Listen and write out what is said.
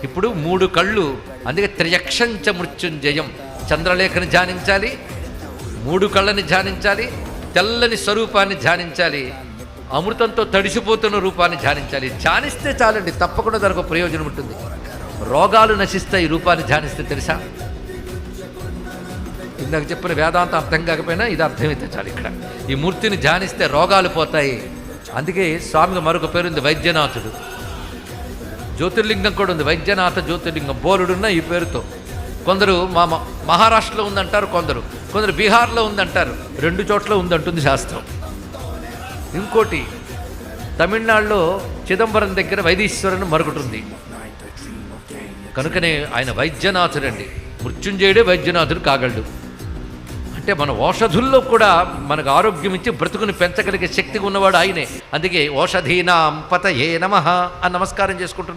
ఇప్పుడు 3 కళ్ళు, అందుకే త్రియక్షంచ మృత్యుంజయం. చంద్రలేఖని ధ్యానించాలి, 3 కళ్ళని ధ్యానించాలి, తెల్లని స్వరూపాన్ని ధ్యానించాలి, అమృతంతో తడిసిపోతున్న రూపాన్ని ధ్యానించాలి. ధ్యానిస్తే చాలండి, తప్పకుండా దానికి ఒక ప్రయోజనం ఉంటుంది. రోగాలు నశిస్తాయి ఈ రూపాన్ని ధ్యానిస్తే, తెలుసా? ఇందాక చెప్పిన వేదాంతం అర్థం కాకపోయినా ఇది అర్థమైతే చాలు. ఇక్కడ ఈ మూర్తిని ధ్యానిస్తే రోగాలు పోతాయి. అందుకే స్వామికి మరొక పేరుంది, వైద్యనాథుడు. జ్యోతిర్లింగం కూడా ఉంది, వైద్యనాథ జ్యోతిర్లింగం. బోలుడున్న ఈ పేరుతో. కొందరు మహారాష్ట్రలో ఉందంటారు, కొందరు బీహార్లో ఉందంటారు, 2 చోట్ల ఉందంటుంది శాస్త్రం. ఇంకోటి తమిళనాడులో చిదంబరం దగ్గర వైదీశ్వరుని మరొకటి ఉంది. కనుకనే ఆయన వైద్యనాథుడండి. మృత్యుంజయుడే వైద్యనాథుడు కాగలడు. అంటే మన ఔషధుల్లో కూడా మనకు ఆరోగ్యం ఇచ్చి బ్రతుకుని పెంచగలిగే శక్తి ఉన్నవాడు ఆయనే. అందుకే ఓషధీనాం పతయే నమః అని నమస్కారం చేసుకుంటున్నాం.